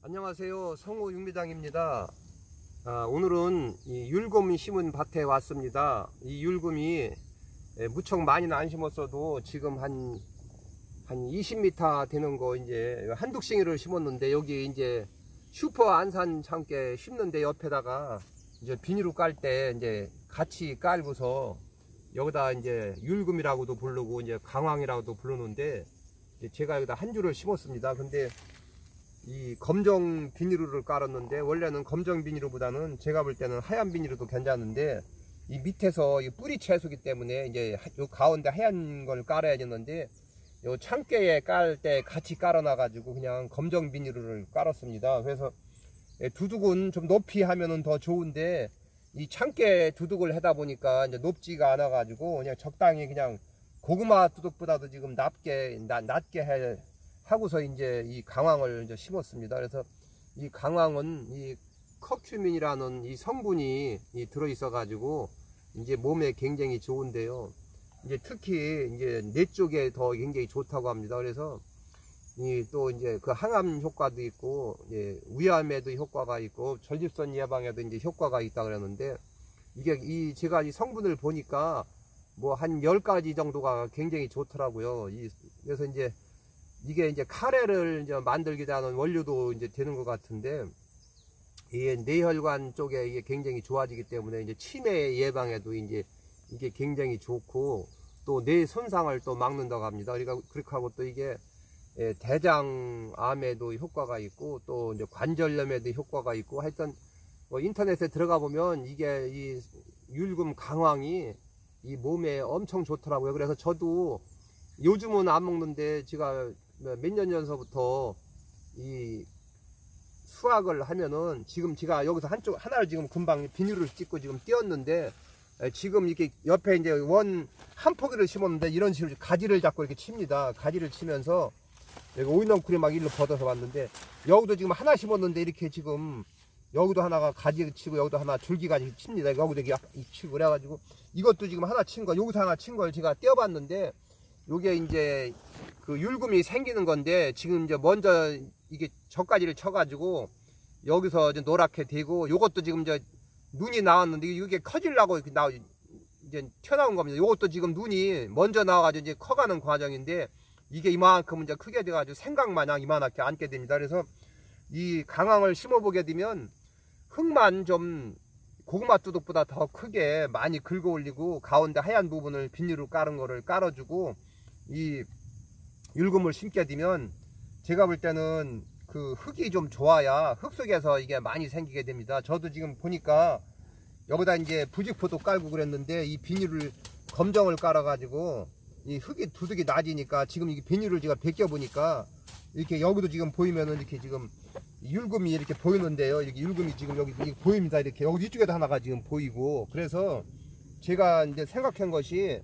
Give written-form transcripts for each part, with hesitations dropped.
안녕하세요. 성우 윤미장입니다. 오늘은 이 율금 심은 밭에 왔습니다. 이 율금이 무척 많이는 안 심었어도 지금 한 20m 되는 거 이제 한두 싱이를 심었는데, 여기 이제 슈퍼 안산 참깨 심는데 옆에다가 이제 비닐로 깔 때 이제 같이 깔고서 여기다 이제 율금이라고도 부르고 이제 강황이라고도 부르는데, 제가 여기다 한 줄을 심었습니다. 근데 이 검정 비닐을 깔았는데, 원래는 검정 비닐보다는 제가 볼 때는 하얀 비닐도 괜찮은데, 이 밑에서 이 뿌리 채소기 때문에 이제 요 가운데 하얀 걸 깔아야 되는데, 요 참깨에 깔 때 같이 깔아놔 가지고 그냥 검정 비닐을 깔았습니다. 그래서 두둑은 좀 높이 하면은 더 좋은데, 이 참깨 두둑을 하다 보니까 이제 높지가 않아 가지고 그냥 적당히 그냥 고구마 두둑보다도 지금 낮게 하고서 이제 이 강황을 이제 심었습니다. 그래서 이 강황은 이 커큐민이라는 이 성분이 들어 있어 가지고 이제 몸에 굉장히 좋은데요. 이제 특히 이제 뇌 쪽에 더 굉장히 좋다고 합니다. 그래서 또 이제 그 항암 효과도 있고, 위암에도 효과가 있고, 전립선 예방에도 이제 효과가 있다 그러는데, 이게 제가 이 성분을 보니까 뭐 한 10가지 정도가 굉장히 좋더라고요. 그래서 이제 이게 이제 카레를 이제 만들게 하는 원료도 이제 되는 것 같은데, 이게 뇌혈관 쪽에 이게 굉장히 좋아지기 때문에 이제 치매 예방에도 이제 이게 굉장히 좋고, 또 뇌 손상을 또 막는다고 합니다. 그러니까 그렇게 하고 또 이게 대장암에도 효과가 있고, 또 이제 관절염에도 효과가 있고, 하여튼 뭐 인터넷에 들어가 보면 이게 이 율금 강황이 이 몸에 엄청 좋더라고요. 그래서 저도 요즘은 안 먹는데, 제가 몇 년 전서부터 이 수확을 하면은, 지금 제가 여기서 하나를 지금 금방 비닐을 찍고 지금 띄었는데, 지금 이렇게 옆에 이제 한 포기를 심었는데 이런 식으로 가지를 잡고 이렇게 칩니다. 가지를 치면서 여기 오이넝쿨이 막 일로 뻗어서 왔는데, 여기도 지금 하나 심었는데 이렇게 지금 여기도 하나가 가지를 치고, 여기도 하나 줄기가지 칩니다. 여기도 이렇게 치고 그래가지고, 이것도 지금 하나 친 거, 여기서 하나 친 걸 제가 떼어봤는데, 요게 이제 그 율금이 생기는 건데, 지금 이제 먼저 이게 젖가지를 쳐가지고 여기서 이제 노랗게 되고, 요것도 지금 이제 눈이 나왔는데 이게 커지려고 이렇게 이제 튀어나온 겁니다. 요것도 지금 눈이 먼저 나와가지고 이제 커가는 과정인데, 이게 이만큼 이제 크게 돼가지고 생강마냥 이만하게 앉게 됩니다. 그래서 이 강황을 심어보게 되면 흙만 좀 고구마 두둑보다 더 크게 많이 긁어 올리고, 가운데 하얀 부분을 비닐로 깔은 거를 깔아주고, 이 율금을 심게 되면 제가 볼 때는 그 흙이 좀 좋아야 흙 속에서 이게 많이 생기게 됩니다. 저도 지금 보니까 여기다 이제 부직포도 깔고 그랬는데, 이 비닐을 검정을 깔아 가지고 이 흙이 두둑이 낮으니까 지금 이 비닐을 제가 벗겨 보니까 이렇게 여기도 지금 보이면은 이렇게 지금 율금이 이렇게 보이는데요. 이렇게 율금이 지금 여기 보입니다. 이렇게 여기 이쪽에도 하나가 지금 보이고, 그래서 제가 이제 생각한 것이,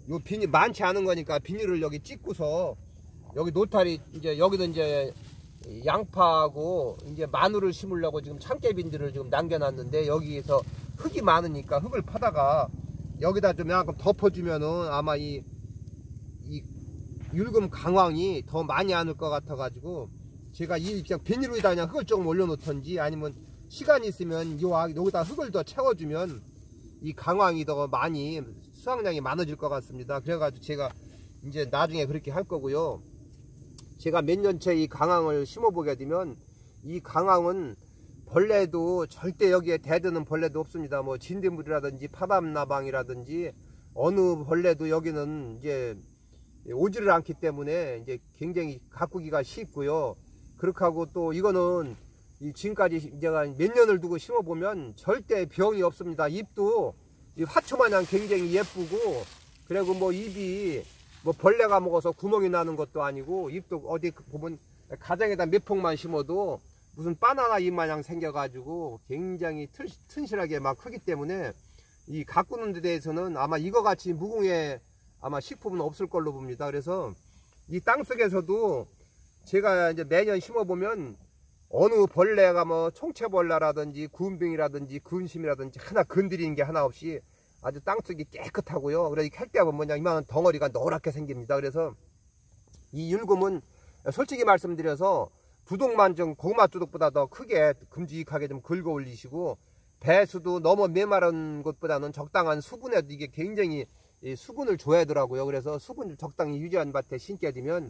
요 비닐 많지 않은 거니까 비닐을 여기 찍고서 여기 노타리 이제 여기도 이제 양파하고 이제 마늘을 심으려고 지금 참깨빈들을 지금 남겨놨는데, 여기에서 흙이 많으니까 흙을 파다가 여기다 좀 약간 덮어주면은 아마 이 율금 강황이 더 많이 안 올 것 같아 가지고, 제가 그냥 비닐 위에다 그냥 흙을 조금 올려놓던지, 아니면 시간이 있으면 여기다 흙을 더 채워주면 이 강황이 더 많이 수확량이 많아질 것 같습니다. 그래가지고 제가 이제 나중에 그렇게 할 거고요. 제가 몇 년째 이 강황을 심어보게 되면, 이 강황은 벌레도 절대 여기에 대드는 벌레도 없습니다. 뭐 진딧물이라든지 파밤나방이라든지 어느 벌레도 여기는 이제 오지를 않기 때문에 이제 굉장히 가꾸기가 쉽고요. 그렇게 하고, 또 이거는 지금까지 제가 몇 년을 두고 심어보면 절대 병이 없습니다. 잎도 화초마냥 굉장히 예쁘고, 그리고 뭐 잎이 뭐 벌레가 먹어서 구멍이 나는 것도 아니고, 잎도 어디 보면 가정에다 몇 폭만 심어도 무슨 바나나 잎 마냥 생겨가지고 굉장히 튼실하게 막 크기 때문에, 이 가꾸는 데 대해서는 아마 이거 같이 무궁의 아마 식품은 없을 걸로 봅니다. 그래서 이 땅속에서도 제가 이제 매년 심어보면 어느 벌레가 뭐 총채벌레라든지 구운병이라든지 근심이라든지 하나 건드리는 게 하나 없이 아주 땅속이 깨끗하고요. 그래서 캘 때 보면 이만한 덩어리가 노랗게 생깁니다. 그래서 이 율금은 솔직히 말씀드려서 두둑만 좀 고구마 두둑보다 더 크게 큼직하게 좀 긁어 올리시고, 배수도 너무 메마른 것보다는 적당한 수분에도 이게 굉장히 수분을 줘야 하더라고요. 그래서 수분을 적당히 유지한 밭에 심게 되면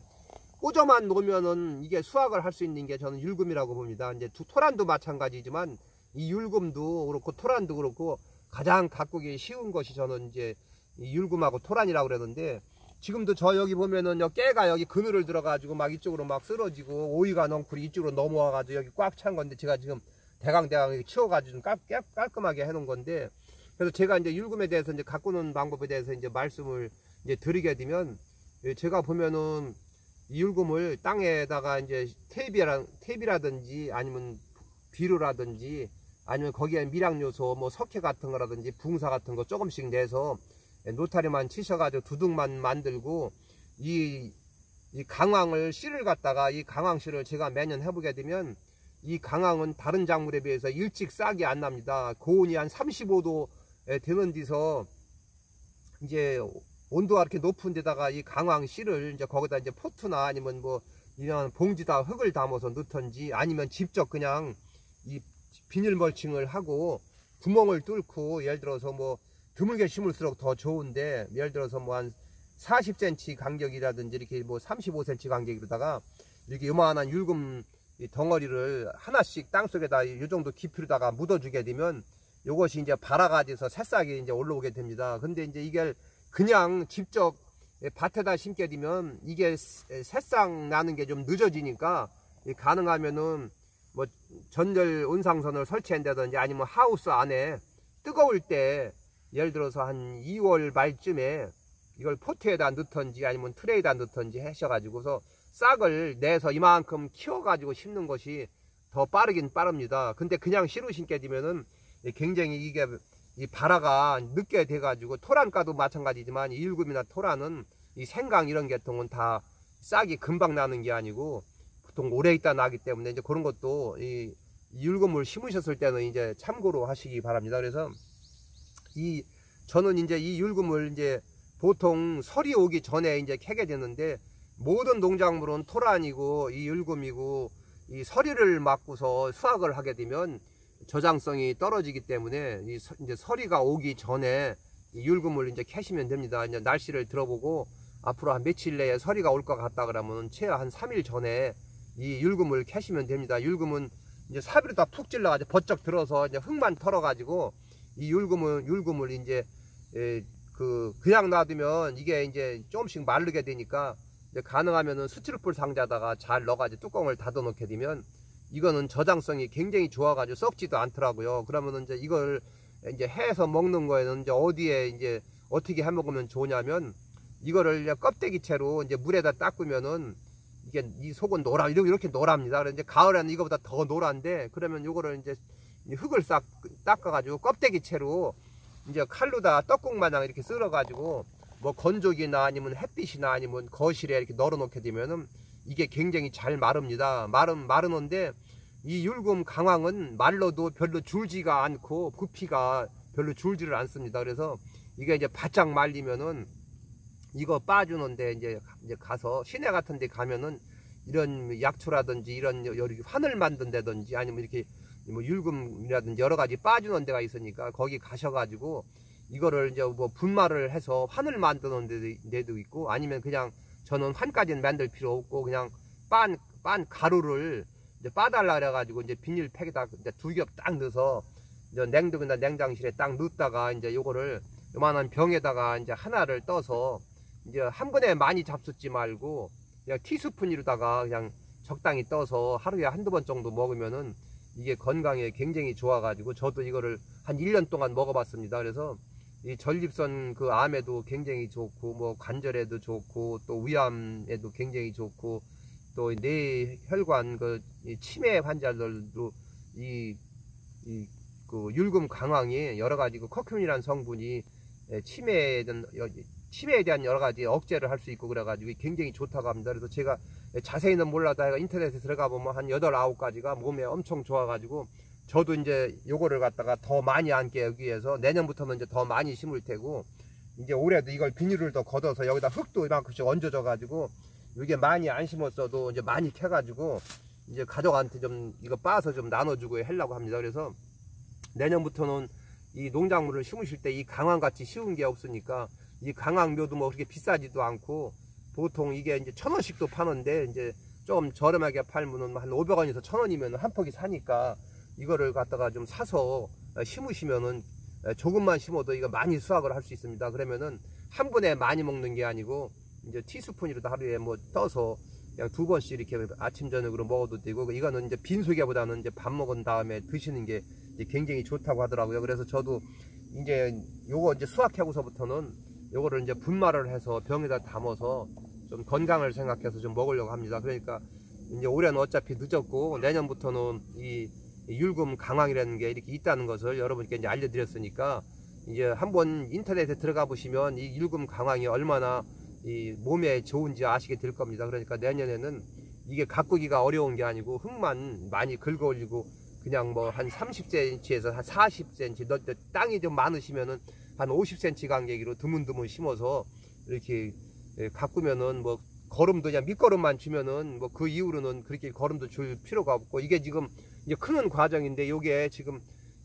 꽂아만 놓으면은 이게 수확을 할 수 있는 게 저는 율금이라고 봅니다. 이제 토란도 마찬가지지만 이 율금도 그렇고 토란도 그렇고 가장 가꾸기 쉬운 것이 저는 이제 이 율금하고 토란이라고 그러는데, 지금도 저 여기 보면은 깨가 여기 그늘을 들어가지고 막 이쪽으로 막 쓰러지고 오이가 넝쿨이 이쪽으로 넘어와가지고 여기 꽉 찬 건데, 제가 지금 대강 치워가지고 좀 깔끔하게 해놓은 건데, 그래서 제가 이제 율금에 대해서 이제 가꾸는 방법에 대해서 이제 말씀을 이제 드리게 되면, 제가 보면은 이 율금을 땅에다가 이제 탭이라든지 아니면 비료라든지 아니면 거기에 밀양요소 뭐 석회 같은 거라든지 붕사 같은 거 조금씩 내서 노타리만 치셔가지고 두둑만 만들고, 이 강황을 씨를 갖다가 이 강황씨를 제가 매년 해보게 되면 이 강황은 다른 작물에 비해서 일찍 싹이 안 납니다. 고온이 한 35도에 되는 데서 이제 온도가 이렇게 높은 데다가 이 강황 씨를 이제 거기다 이제 포트나 아니면 뭐 이런 봉지다 흙을 담아서 넣던지 아니면 직접 그냥 이 비닐 멀칭을 하고 구멍을 뚫고, 예를 들어서 뭐 드물게 심을수록 더 좋은데, 예를 들어서 뭐 한 40cm 간격이라든지 이렇게 뭐 35cm 간격으로다가 이렇게 요만한 율금 덩어리를 하나씩 땅속에다 이 정도 깊이로다가 묻어주게 되면 요것이 이제 발아가지서 새싹이 이제 올라오게 됩니다. 근데 이제 이게 그냥 직접 밭에다 심게 되면 이게 새싹 나는 게 좀 늦어지니까, 가능하면은 뭐 전절 온상선을 설치한다든지 아니면 하우스 안에 뜨거울 때 예를 들어서 한 2월 말쯤에 이걸 포트에다 넣던지 아니면 트레이에다 넣던지 하셔가지고서 싹을 내서 이만큼 키워가지고 심는 것이 더 빠르긴 빠릅니다. 근데 그냥 씨로 심게 되면은 굉장히 이게 이 발화가 늦게 돼가지고, 토란가도 마찬가지지만 이 율금이나 토란은 이 생강 이런 계통은 다 싹이 금방 나는 게 아니고 보통 오래 있다 나기 때문에 이제 그런 것도 이 율금을 심으셨을 때는 이제 참고로 하시기 바랍니다. 그래서 저는 이제 이 율금을 이제 보통 설이 오기 전에 이제 캐게 되는데, 모든 농작물은 토란이고 이 율금이고 이 서리를 맞고서 수확을 하게 되면 저장성이 떨어지기 때문에 이제 서리가 오기 전에 이 율금을 이제 캐시면 됩니다. 이제 날씨를 들어보고 앞으로 한 며칠 내에 서리가 올 것 같다 그러면 최하 한 3일 전에 이 율금을 캐시면 됩니다. 율금은 이제 사비로 다 푹 찔러가지고 버쩍 들어서 이제 흙만 털어가지고 이 율금을 이제 그냥 놔두면 이게 이제 조금씩 마르게 되니까, 이제 가능하면은 스티로폴 상자다가 잘 넣어가지고 뚜껑을 닫아 놓게 되면 이거는 저장성이 굉장히 좋아가지고 썩지도 않더라고요. 그러면은 이제 이걸 이제 해서 먹는 거에는 이제 어디에 이제 어떻게 해 먹으면 좋냐면, 이거를 이제 껍데기채로 이제 물에다 닦으면은 이게 이 속은 이렇게 노랍니다. 그래서 이제 가을에는 이거보다 더 노란데, 그러면 이거를 이제 흙을 싹 닦아가지고 껍데기채로 이제 칼로다 떡국 마냥 이렇게 썰어가지고 뭐 건조기나 아니면 햇빛이나 아니면 거실에 이렇게 널어 놓게 되면은 이게 굉장히 잘 마릅니다. 마르는데 이 율금 강황은 말라도 별로 줄지가 않고 부피가 별로 줄지를 않습니다. 그래서 이게 이제 바짝 말리면은 이거 빠주는데 이제 가서 시내 같은 데 가면은 이런 약초라든지 이런 환을 만든다든지 아니면 이렇게 뭐 율금이라든지 여러 가지 빠주는 데가 있으니까 거기 가셔가지고 이거를 이제 뭐 분말을 해서 환을 만드는 데도 있고, 아니면 그냥 저는 환까지는 만들 필요 없고 그냥 빤 가루를 이제 빠달라 그래가지고 이제 비닐팩에다 이제 2겹 딱 넣어서 이제 냉동이나 냉장실에 딱 넣다가 이제 요거를 요만한 병에다가 이제 하나를 떠서 이제 한 번에 많이 잡숫지 말고 그냥 티스푼으로다가 그냥 적당히 떠서 하루에 한두 번 정도 먹으면은 이게 건강에 굉장히 좋아가지고 저도 이거를 한 1년 동안 먹어봤습니다. 그래서 이 전립선 그 암에도 굉장히 좋고 뭐 관절에도 좋고 또 위암에도 굉장히 좋고 또 뇌혈관 그 치매 환자들도 그 율금 강황이 여러 가지 그 커큐민이라는 성분이 치매에 대한 여러 가지 억제를 할 수 있고 그래가지고 굉장히 좋다고 합니다. 그래서 제가 자세히는 몰라도 인터넷에 들어가 보면 한 8, 9가지가 몸에 엄청 좋아가지고 저도 이제 요거를 갖다가 더 많이 안게 하기 위해서 내년부터는 이제 더 많이 심을 테고, 이제 올해도 이걸 비닐을 더 걷어서 여기다 흙도 이만큼씩 얹어져 가지고 이게 많이 안 심었어도 이제 많이 캐가지고 이제 가족한테 좀 이거 빻아서 좀 나눠주고 하려고 합니다. 그래서 내년부터는 이 농작물을 심으실 때 이 강황같이 쉬운 게 없으니까 이 강황묘도 뭐 그렇게 비싸지도 않고 보통 이게 이제 1,000원씩도 파는데 이제 좀 저렴하게 팔면은 한 500원에서 1,000원이면 한 폭이 사니까 이거를 갖다가 좀 사서 심으시면은 조금만 심어도 이거 많이 수확을 할 수 있습니다. 그러면은 한 번에 많이 먹는 게 아니고 이제 티스푼이라도 하루에 뭐 떠서 그냥 2번씩 이렇게 아침 저녁으로 먹어도 되고, 이거는 이제 빈속에보다는 이제 밥 먹은 다음에 드시는 게 이제 굉장히 좋다고 하더라고요. 그래서 저도 이제 요거 이제 수확하고서부터는 요거를 이제 분말을 해서 병에다 담아서 좀 건강을 생각해서 좀 먹으려고 합니다. 그러니까 이제 올해는 어차피 늦었고 내년부터는 이 율금 강황이라는 게 이렇게 있다는 것을 여러분께 이제 알려드렸으니까 이제 한번 인터넷에 들어가 보시면 이 율금 강황이 얼마나 이 몸에 좋은지 아시게 될 겁니다. 그러니까 내년에는 이게 가꾸기가 어려운 게 아니고 흙만 많이 긁어 올리고 그냥 뭐 한 30cm에서 한 40cm, 땅이 좀 많으시면은 한 50cm 간격으로 드문드문 심어서 이렇게 가꾸면은 뭐 거름도 그냥 밑거름만 주면은 뭐 그 이후로는 그렇게 거름도 줄 필요가 없고, 이게 지금 이제 크는 과정인데 요게 지금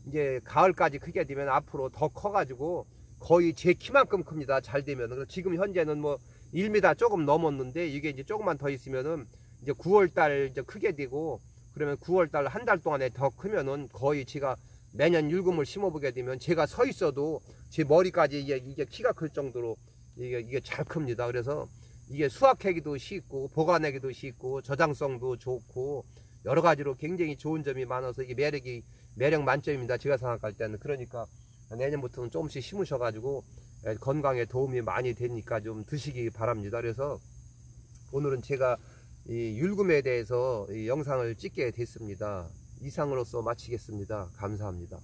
이제 가을까지 크게 되면 앞으로 더 커가지고 거의 제 키만큼 큽니다. 잘 되면. 그래서 지금 현재는 뭐 1m 조금 넘었는데 이게 이제 조금만 더 있으면은 이제 9월달 이제 크게 되고, 그러면 9월달 한 달 동안에 더 크면은 거의 제가 매년 율금을 심어보게 되면 제가 서 있어도 제 머리까지 이게 키가 클 정도로 이게 잘 큽니다. 그래서 이게 수확하기도 쉽고 보관하기도 쉽고 저장성도 좋고 여러 가지로 굉장히 좋은 점이 많아서 이게 매력 만점입니다. 제가 생각할 때는. 그러니까 내년부터는 조금씩 심으셔가지고 건강에 도움이 많이 되니까 좀 드시기 바랍니다. 그래서 오늘은 제가 이 율금에 대해서 이 영상을 찍게 됐습니다. 이상으로서 마치겠습니다. 감사합니다.